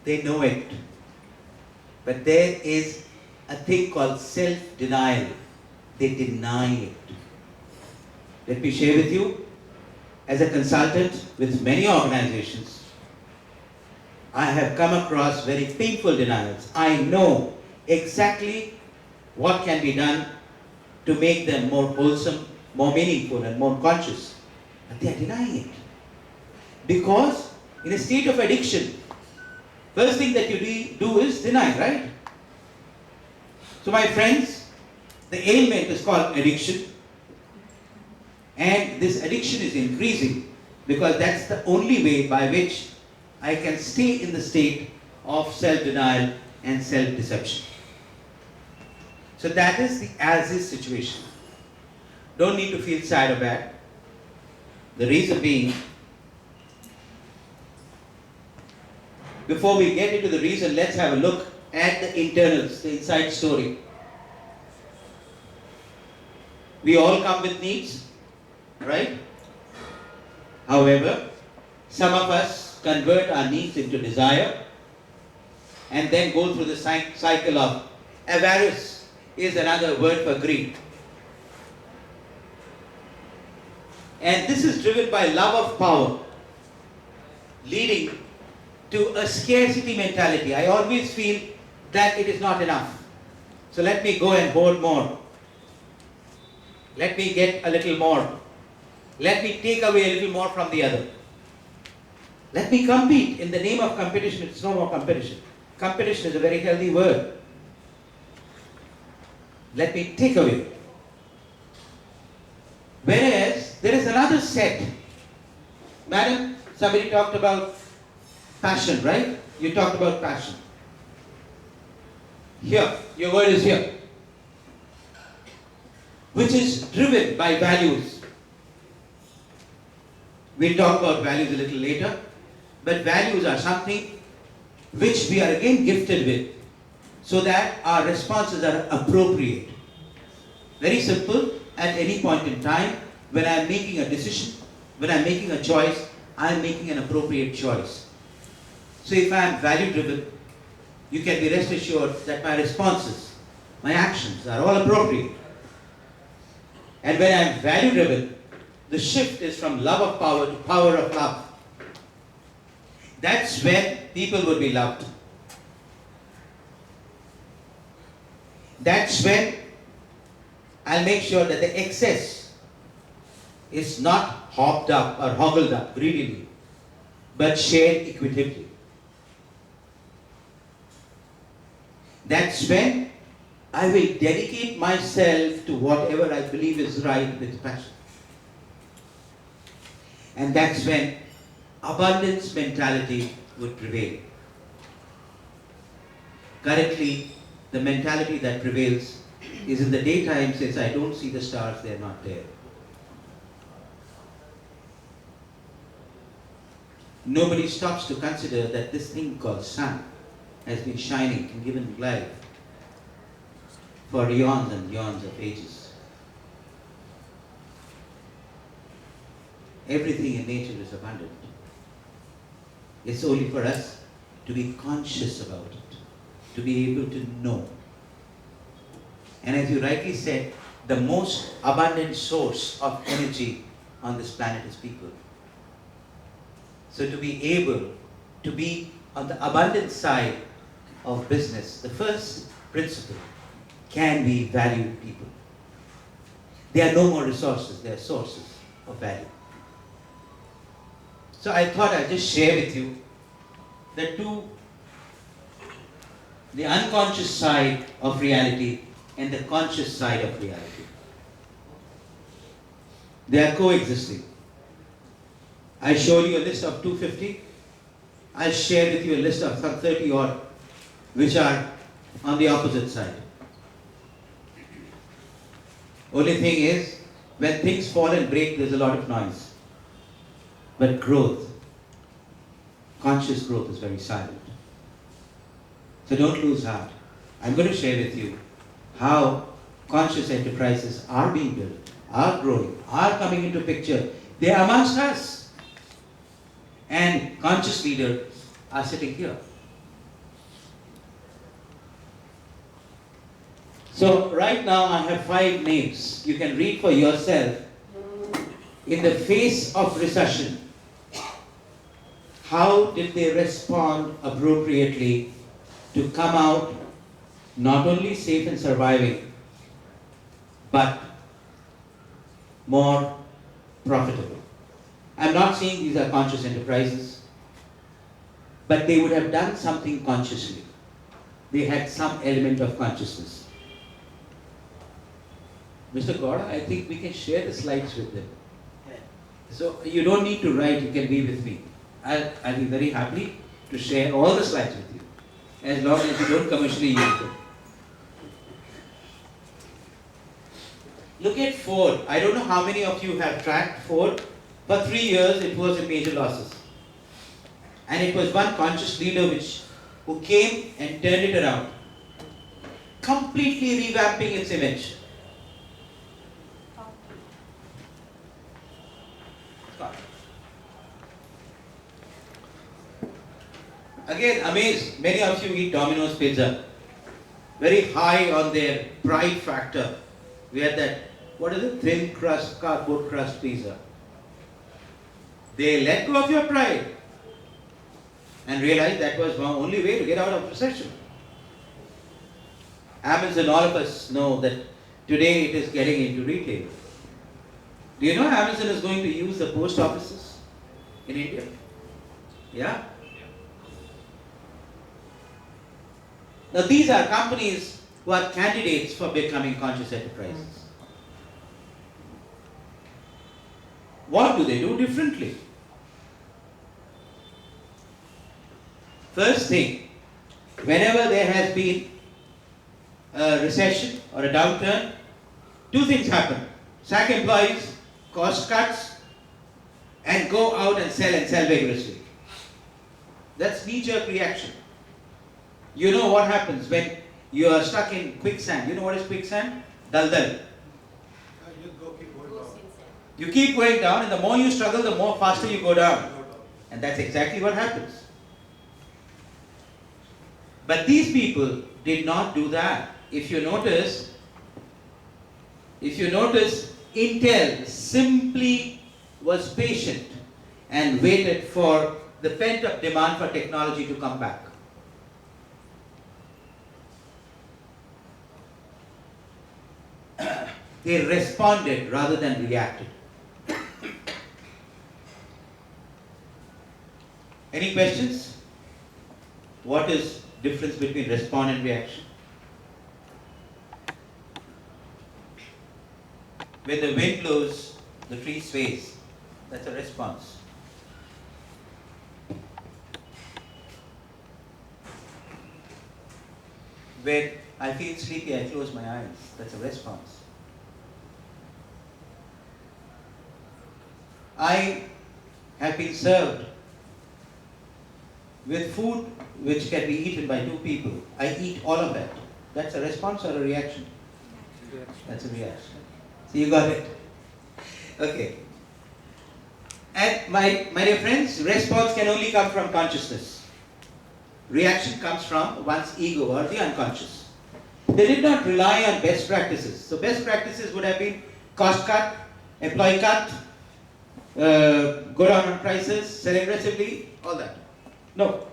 They know it. But there is a thing called self-denial. They deny it. Let me share with you, as a consultant with many organizations, I have come across very painful denials. I know exactly what can be done to make them more wholesome, more meaningful, and more conscious. But they are denying it. Because in a state of addiction, first thing that you do is deny, right? So my friends, the ailment is called addiction. And this addiction is increasing because that's the only way by which I can stay in the state of self-denial and self-deception. So that is the as-is situation. Don't need to feel sad or bad. The reason being, before we get into the reason, let's have a look at the internals, the inside story. We all come with needs, right? However, some of us convert our needs into desire and then go through the cycle of avarice is another word for greed. And this is driven by love of power, leading to a scarcity mentality. I always feel that it is not enough. So let me go and hoard more. Let me get a little more. Let me take away a little more from the other. Let me compete. In the name of competition, it's no more competition. Competition is a very healthy word. Let me take away. Whereas, there is another set. Madam, somebody talked about passion, right? You talked about passion. Here, your word is here. Which is driven by values. We'll talk about values a little later. But values are something which we are again gifted with, so that our responses are appropriate. Very simple. At any point in time, when I am making a decision, when I am making a choice, I am making an appropriate choice. So if I am value driven, you can be rest assured that my responses, my actions are all appropriate. And when I am value driven, the shift is from love of power to power of love. That's when people will be loved. That's when I'll make sure that the excess is not hopped up or hoggled up greedily, but shared equitably. That's when I will dedicate myself to whatever I believe is right with passion. And that's when abundance mentality would prevail. Currently, the mentality that prevails is in the daytime says, I don't see the stars, they're not there. Nobody stops to consider that this thing called sun has been shining and given life for eons and eons of ages. Everything in nature is abundant. It's only for us to be conscious about it, to be able to know. And as you rightly said, the most abundant source of energy on this planet is people. So to be able to be on the abundant side of business, the first principle can be value people. They are no more resources, they are sources of value. So I thought I'd just share with you the unconscious side of reality and the conscious side of reality. They are coexisting. I showed you a list of 250. I'll share with you a list of some 30 odd which are on the opposite side. Only thing is, when things fall and break, there's a lot of noise. But growth, conscious growth is very silent. So don't lose heart. I'm going to share with you how conscious enterprises are being built, are growing, are coming into picture. They are amongst us. And conscious leaders are sitting here. So right now I have 5 names. You can read for yourself. In the face of recession, how did they respond appropriately to come out not only safe and surviving, but more profitable? I'm not saying these are conscious enterprises, but they would have done something consciously. They had some element of consciousness. Mr. Gowda, I think we can share the slides with them. So you don't need to write, you can be with me. I'll be very happy to share all the slides with you, as long as you don't commercially use them. Look at Ford. I don't know how many of you have tracked Ford. For 3 years it was in major losses. And it was one conscious leader who came and turned it around, completely revamping its image. Again, amazed, many of you eat Domino's pizza. Very high on their pride factor. We had that, what is it? Thin crust, cardboard crust pizza. They let go of your pride and realized that was the only way to get out of recession. Amazon, all of us know that today it is getting into retail. Do you know Amazon is going to use the post offices in India? Yeah? Now these are companies who are candidates for becoming conscious enterprises. What do they do differently? First thing, whenever there has been a recession or a downturn, 2 things happen. Sack employees, cost cuts, and go out and sell vigorously. That's knee-jerk reaction. You know what happens when you are stuck in quicksand. You know what is quicksand? Dal-dal. You keep going down, and the more you struggle, the more faster you go down. And that's exactly what happens. But these people did not do that. If you notice, Intel simply was patient and waited for the pent-up demand for technology to come back. They responded rather than reacted. Any questions? What is difference between respond and reaction? When the wind blows, the tree sways. That's a response. When I feel sleepy, I close my eyes. That's a response. I have been served with food which can be eaten by 2 people. I eat all of that. That's a response or a reaction? That's a reaction. So you got it. Okay. And my dear friends, response can only come from consciousness. Reaction comes from one's ego or the unconscious. They did not rely on best practices. So best practices would have been cost cut, employee cut, go down on prices, sell aggressively, all that. No.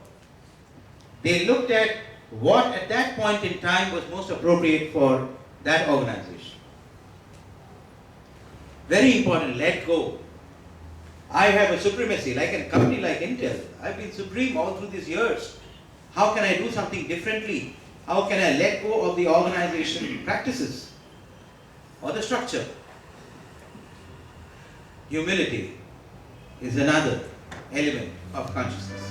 They looked at what at that point in time was most appropriate for that organization. Very important, let go. I have a supremacy, like a company like Intel. I've been supreme all through these years. How can I do something differently? How can I let go of the organization practices or the structure? Humility is another element of consciousness.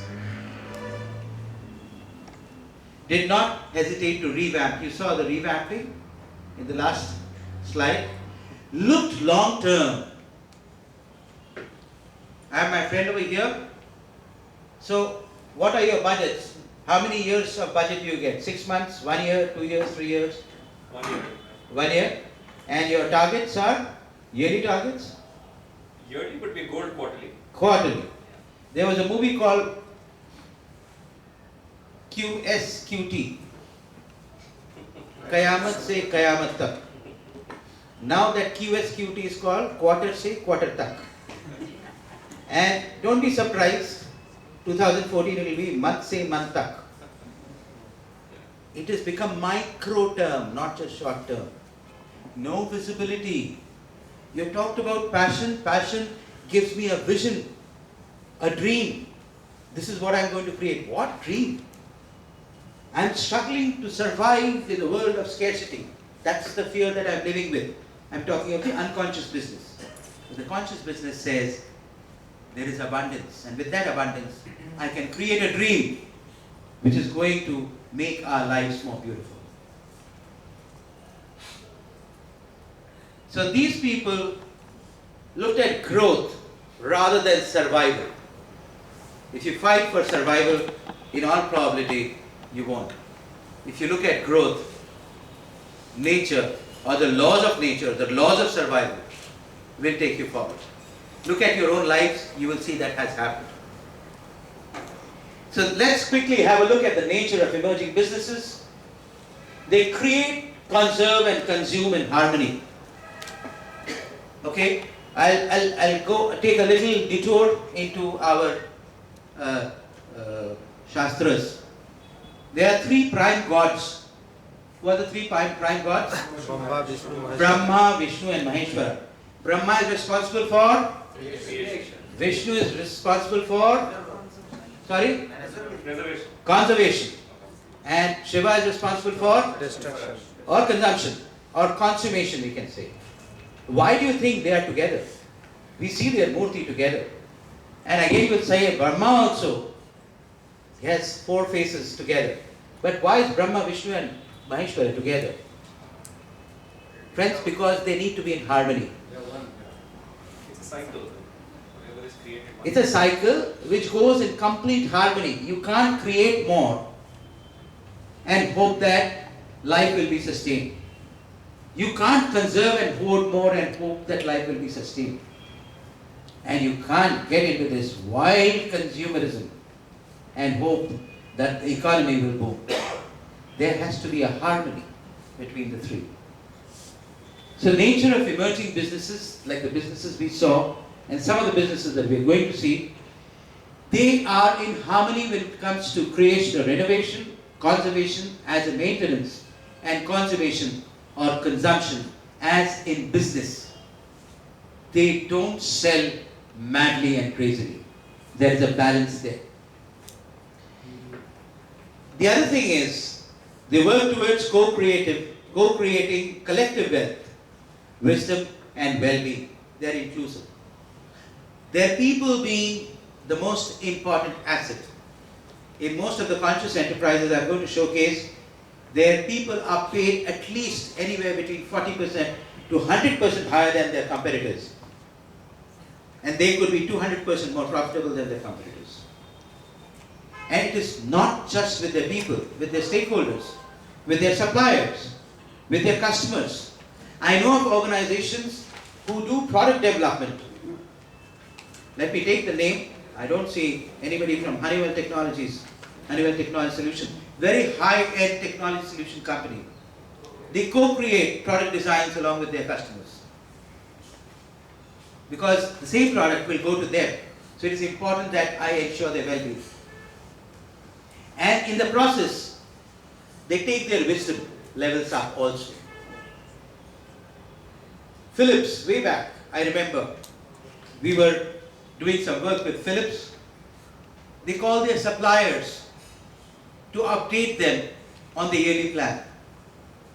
Did not hesitate to revamp. You saw the revamping in the last slide. Looked long term. I have my friend over here. So, what are your budgets? How many years of budget do you get? 6 months, 1 year, 2 years, 3 years? 1 year. 1 year. And your targets are yearly targets? Yearly would be gold quarterly. Quarterly. There was a movie called QSQT. Qayamat se Qayamat tak. Now that QSQT is called quarter se quarter tak. And don't be surprised, 2014 it will be month se month tak. It has become micro term, not just short term. No visibility. You talked about passion. Passion gives me a vision, a dream. This is what I'm going to create. What dream? I'm struggling to survive in a world of scarcity. That's the fear that I'm living with. I'm talking of the unconscious business. But the conscious business says there is abundance, and with that abundance, I can create a dream which is going to make our lives more beautiful. So these people looked at growth rather than survival. If you fight for survival, in all probability, you won't. If you look at growth, nature, or the laws of nature, the laws of survival, will take you forward. Look at your own lives, you will see that has happened. So let's quickly have a look at the nature of emerging businesses. They create, conserve, and consume in harmony. Okay, I'll go take a little detour into our Shastras. There are three prime gods. Who are the three prime gods? Brahma, Vishnu, and Maheshwara. Brahma is responsible for? Vishnu is responsible for? Sorry? Conservation. And Shiva is responsible for? Destruction. Or consumption. Or consummation, we can say. Why do you think they are together? We see their murti together. And again you will say Brahma also has four faces together. But why is Brahma, Vishnu and Maheshwara together? Friends, because they need to be in harmony. It's a cycle. Whatever is created. It's a cycle which goes in complete harmony. You can't create more and hope that life will be sustained. You can't conserve and hoard more and hope that life will be sustained. And you can't get into this wild consumerism and hope that the economy will boom. There has to be a harmony between the three. So nature of emerging businesses, like the businesses we saw, and some of the businesses that we're going to see, they are in harmony when it comes to creation or renovation, conservation as a maintenance, and conservation or consumption as in business. They don't sell madly and crazily. There is a balance there. The other thing is, they work towards co-creating collective wealth, wisdom and well-being. They are inclusive. Their people being the most important asset. In most of the conscious enterprises I'm going to showcase, their people are paid at least anywhere between 40% to 100% higher than their competitors. And they could be 200% more profitable than their competitors. And it is not just with their people, with their stakeholders, with their suppliers, with their customers. I know of organizations who do product development. Let me take the name. I don't see anybody from Honeywell Technologies, Honeywell Technology Solution. Very high-end technology solution company. They co-create product designs along with their customers. Because the same product will go to them. So it is important that I ensure their well-being. And in the process, they take their wisdom levels up also. Philips, way back, I remember, we were doing some work with Philips. They call their suppliers to update them on the yearly plan.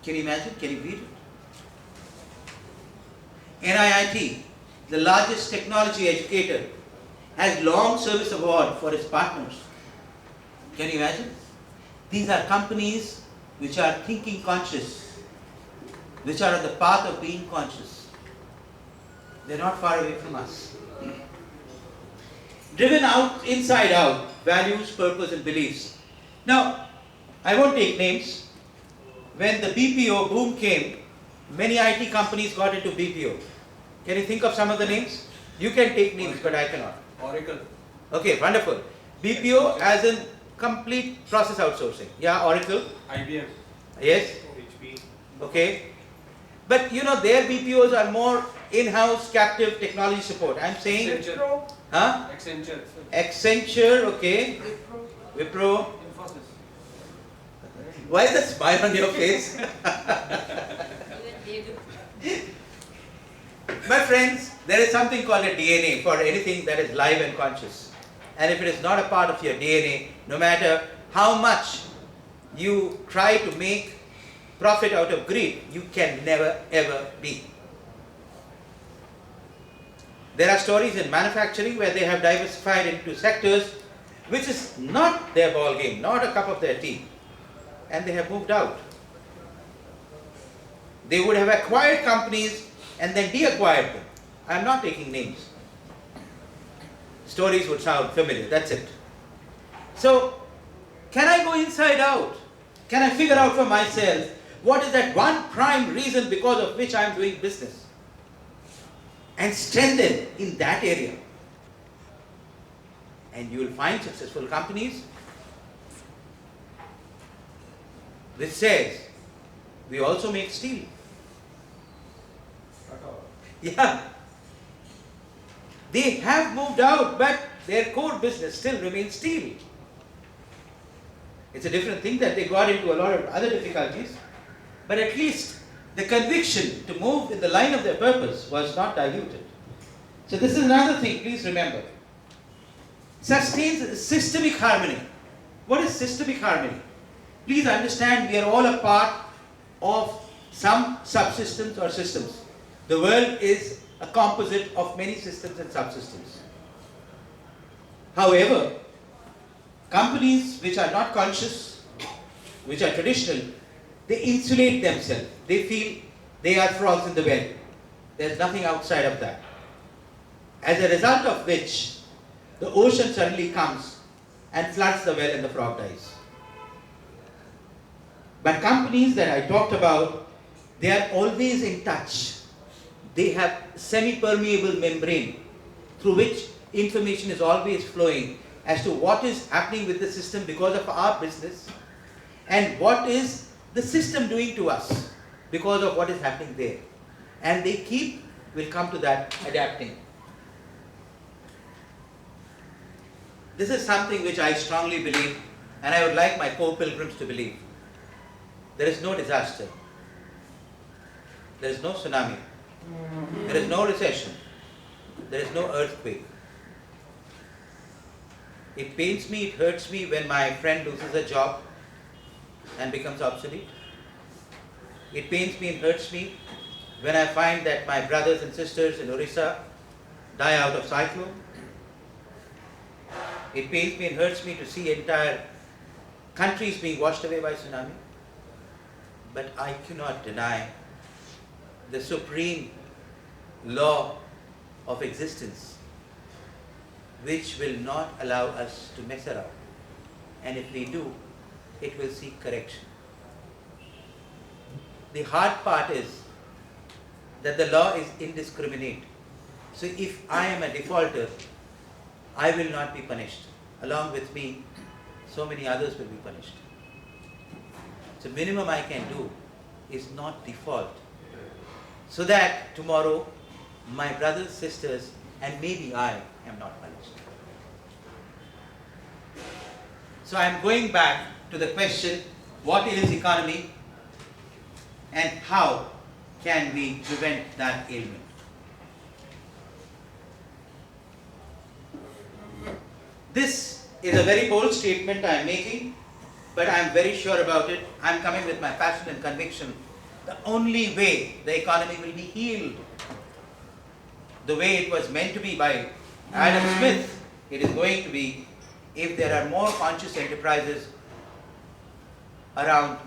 Can you imagine? Can you read it? NIIT, the largest technology educator, has long service award for its partners. Can you imagine? These are companies which are thinking conscious, which are on the path of being conscious. They're not far away from us. Driven out, inside out, values, purpose and beliefs. Now, I won't take names. When the BPO boom came, many IT companies got into BPO. Can you think of some of the names? You can take names, but I cannot. Oracle. Okay, wonderful. BPO as in complete process outsourcing. Yeah, Oracle. IBM. Yes. HP. Okay? But you know, their BPOs are more in-house captive technology support. I'm saying, Accenture. huh? Accenture. Accenture, okay. Wipro. Infosys. Why is that smile on your face? My friends, there is something called a DNA for anything that is live and conscious. And if it is not a part of your DNA, no matter how much you try to make profit out of greed, you can never ever be. There are stories in manufacturing where they have diversified into sectors which is not their ball game, not a cup of their tea, and they have moved out. They would have acquired companies and then de-acquired them. I am not taking names. Stories would sound familiar, that's it. So, can I go inside out? Can I figure out for myself what is that one prime reason because of which I am doing business? And strengthen in that area. And you will find successful companies which says, we also make steel. Yeah. They have moved out, but their core business still remains steel. It's a different thing that they got into a lot of other difficulties, but at least the conviction to move in the line of their purpose was not diluted. So this is another thing, please remember. Sustains systemic harmony. What is systemic harmony? Please understand, we are all a part of some subsystems or systems. The world is a composite of many systems and subsystems. However, companies which are not conscious, which are traditional, they insulate themselves. They feel they are frogs in the well. There's nothing outside of that. As a result of which, the ocean suddenly comes and floods the well and the frog dies. But companies that I talked about, they are always in touch. They have semi-permeable membrane through which information is always flowing as to what is happening with the system because of our business and what is the system doing to us because of what is happening there. And they will come to that adapting. This is something which I strongly believe, and I would like my co-pilgrims to believe. There is no disaster. There is no tsunami. There is no recession. There is no earthquake. It pains me, it hurts me when my friend loses a job and becomes obsolete. It pains me and hurts me when I find that my brothers and sisters in Orissa die out of cyclone. It pains me and hurts me to see entire countries being washed away by tsunami. But I cannot deny the supreme law of existence which will not allow us to mess around. And if we do, it will seek correction. The hard part is that the law is indiscriminate. So if I am a defaulter, I will not be punished. Along with me, so many others will be punished. So minimum I can do is not default. So that tomorrow, my brothers, sisters, and maybe I am not punished. So I am going back to the question, what is economy and how can we prevent that ailment? This is a very bold statement I am making, but I am very sure about it. I am coming with my passion and conviction. The only way the economy will be healed, the way it was meant to be by Adam Smith, it is going to be if there are more conscious enterprises around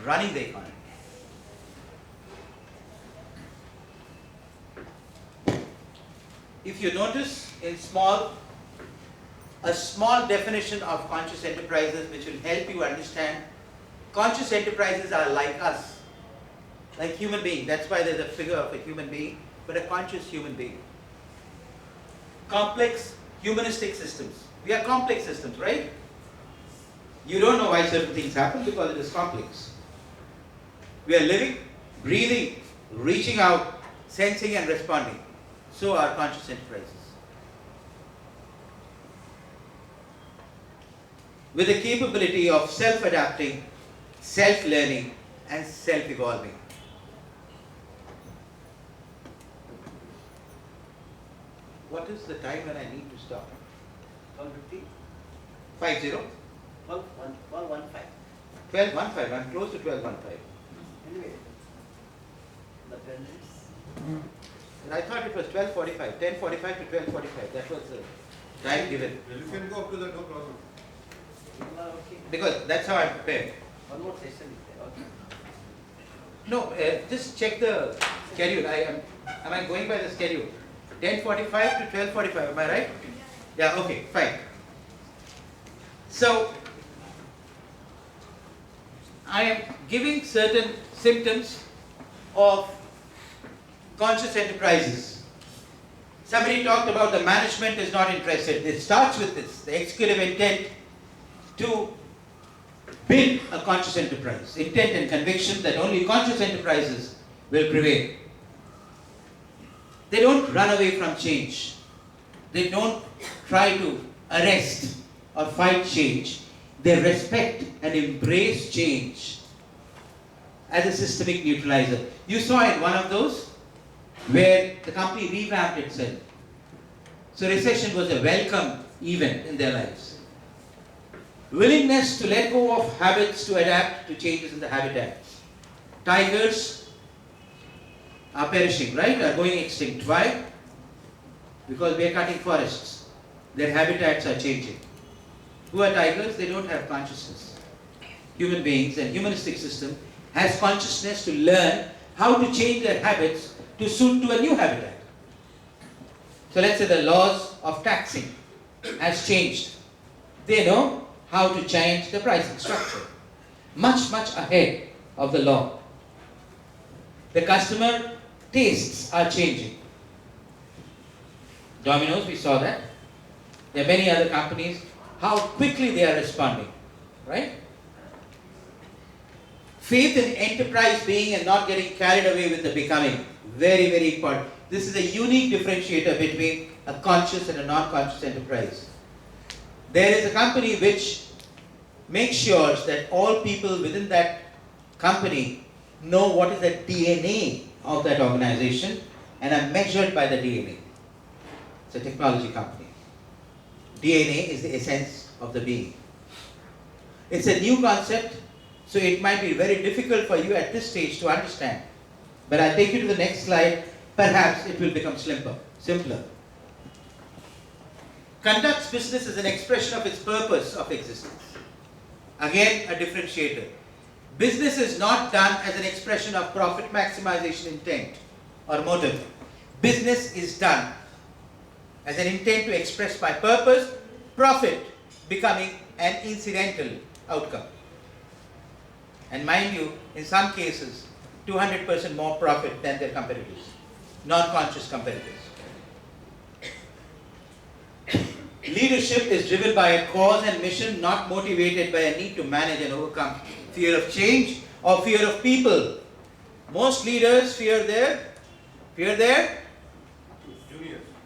running the economy. If you notice in a small definition of conscious enterprises which will help you understand, conscious enterprises are like us, like human being. That's why there's a figure of a human being, but a conscious human being. Complex humanistic systems. We are complex systems, right? You don't know why certain things happen because it is complex. We are living, breathing, reaching out, sensing and responding. So are conscious enterprises. With the capability of self-adapting, self-learning and self-evolving. What is the time when I need to stop? 12:50? 50? 12:15. 12:15. I'm close to 12:15. Anyway, the 10 minutes. And I thought it was 12:45, 10:45 to 12:45. That was the time given. Well, you can go up to that, no problem. Okay. Because that's how I'm prepared. One more session is there. Okay. No, just check the schedule. Am I going by the schedule? 10:45 to 12:45. Am I right? Yeah. Okay. Fine. So I am giving certain symptoms of conscious enterprises. Somebody talked about the management is not interested. It starts with this, the executive intent to build a conscious enterprise. Intent and conviction that only conscious enterprises will prevail. They don't run away from change. They don't try to arrest or fight change. They respect and embrace change as a systemic neutralizer. You saw in one of those where the company revamped itself. So recession was a welcome event in their lives. Willingness to let go of habits to adapt to changes in the habitats. Tigers are perishing, right? Are going extinct. Why? Because we are cutting forests. Their habitats are changing. Who are tigers? They don't have consciousness. Human beings and humanistic system has consciousness to learn how to change their habits to suit to a new habitat. So let's say the laws of taxing has changed. They know how to change the pricing structure. Much ahead of the law. The customer tastes are changing. Domino's, we saw that. There are many other companies, how quickly they are responding, right? Faith in enterprise being and not getting carried away with the becoming. Very, very important. This is a unique differentiator between a conscious and a non-conscious enterprise. There is a company which makes sure that all people within that company know what is the DNA of that organization and are measured by the DNA. It's a technology company. DNA is the essence of the being. It's a new concept, so it might be very difficult for you at this stage to understand. But I'll take you to the next slide. Perhaps it will become simpler. Conducts business as an expression of its purpose of existence. Again, a differentiator. Business is not done as an expression of profit maximization intent or motive. Business is done as an intent to express my purpose, profit becoming an incidental outcome. And mind you, in some cases, 200% more profit than their competitors, non-conscious competitors. Leadership is driven by a cause and mission, not motivated by a need to manage and overcome fear of change or fear of people. Most leaders fear their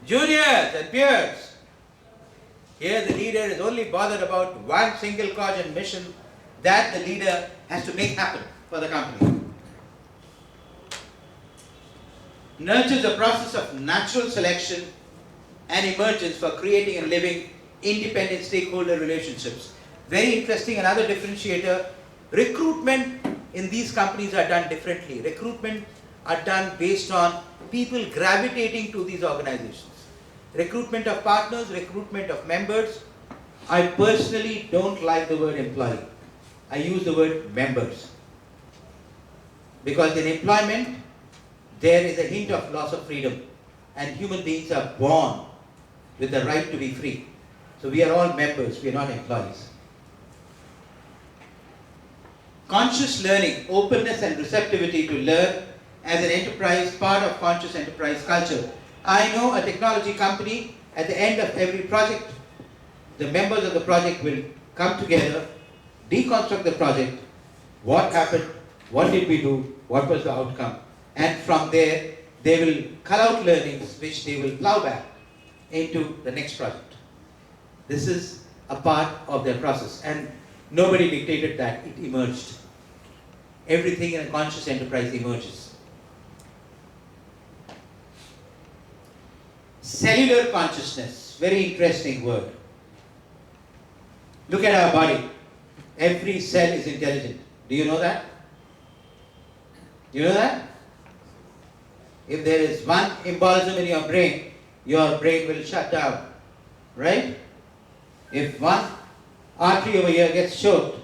juniors and peers. Here the leader is only bothered about one single cause and mission that the leader has to make happen for the company. Nurtures a process of natural selection and emergence for creating and living independent stakeholder relationships. Very interesting, another differentiator. Recruitment in these companies are done differently. Recruitment are done based on people gravitating to these organizations. Recruitment of partners, recruitment of members. I personally don't like the word employee. I use the word members. Because in employment, there is a hint of loss of freedom. And human beings are born with the right to be free. So we are all members, we are not employees. Conscious learning, openness and receptivity to learn as an enterprise, part of conscious enterprise culture. I know a technology company, at the end of every project, the members of the project will come together, deconstruct the project, what happened, what did we do, what was the outcome, and from there they will cull out learnings which they will plow back into the next project. This is a part of their process, and nobody dictated that, it emerged. Everything in a conscious enterprise emerges. Cellular consciousness, very interesting word. Look at our body. Every cell is intelligent. Do you know that? You know that? If there is one embolism in your brain will shut down. Right? If one artery over here gets choked,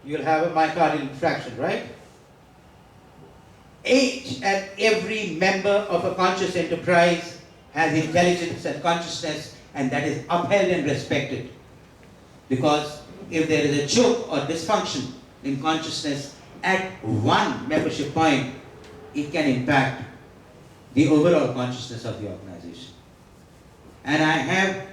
you'll have a myocardial infarction, right? Each and every member of a conscious enterprise has intelligence and consciousness, and that is upheld and respected. Because if there is a choke or dysfunction in consciousness at one membership point, it can impact the overall consciousness of the organization. And I have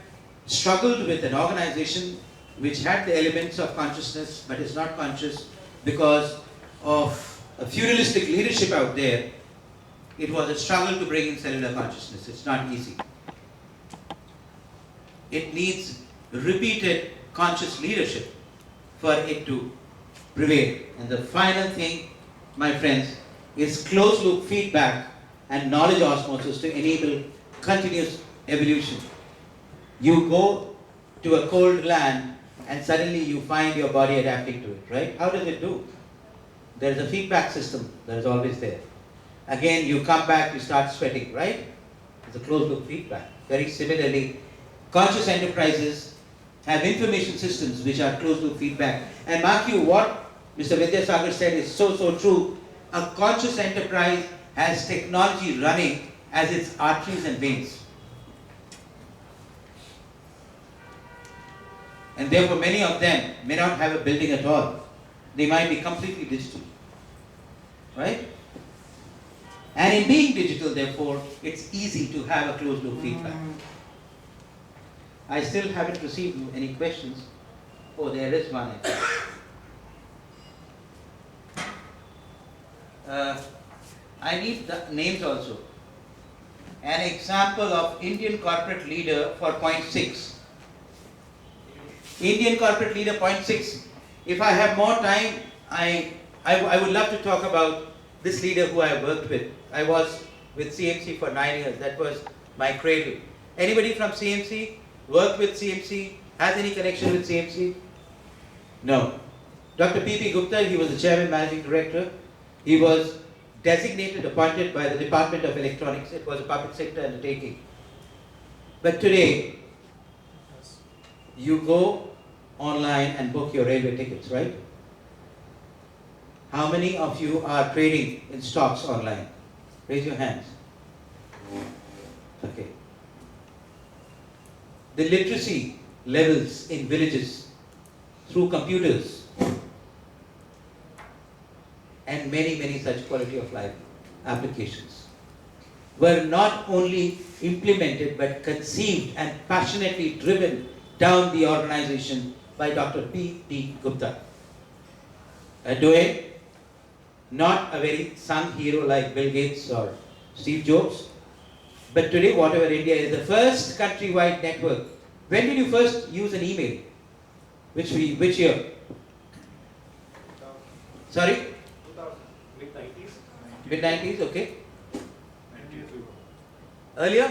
struggled with an organization which had the elements of consciousness but is not conscious because of a feudalistic leadership out there. It was a struggle to bring in cellular consciousness. It's not easy. It needs repeated conscious leadership for it to prevail. And the final thing, my friends, is closed loop feedback and knowledge osmosis to enable continuous evolution. You go to a cold land and suddenly you find your body adapting to it, right? How does it do? There is a feedback system that is always there. Again, you come back, you start sweating, right? It's a closed loop feedback. Very similarly, conscious enterprises have information systems which are closed loop feedback. And mark you, what Mr. Vidyasagar said is so true. A conscious enterprise has technology running as its arteries and veins. And therefore many of them may not have a building at all. They might be completely digital. Right? And in being digital, therefore, it's easy to have a closed loop feedback. I still haven't received any questions. Oh, there is one. I need the names also. An example of Indian corporate leader for point 6. Indian corporate leader point 6. If I have more time, I would love to talk about this leader who I worked with. I was with CMC for 9 years. That was my cradle. Anybody from CMC? Worked with CMC? Has any connection with CMC? No. Dr. P.P. Gupta, he was the chairman, managing director. He was designated, appointed by the Department of Electronics. It was a public sector undertaking. But today, you go online and book your railway tickets, right? How many of you are trading in stocks online? Raise your hands. Okay. The literacy levels in villages through computers and many such quality of life applications were not only implemented but conceived and passionately driven down the organization by Dr. P.P. Gupta. A doyen, not a very sung hero like Bill Gates or Steve Jobs, but today, whatever India is, the first countrywide network. When did you first use an email? Which year? Sorry? 2000, mid-90s. Mid-90s, okay. 90s. Earlier?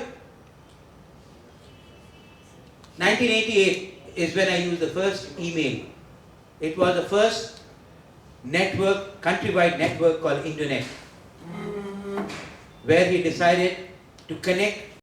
1988 is when I used the first email. It was the first network, countrywide network called Indroneil, where he decided to connect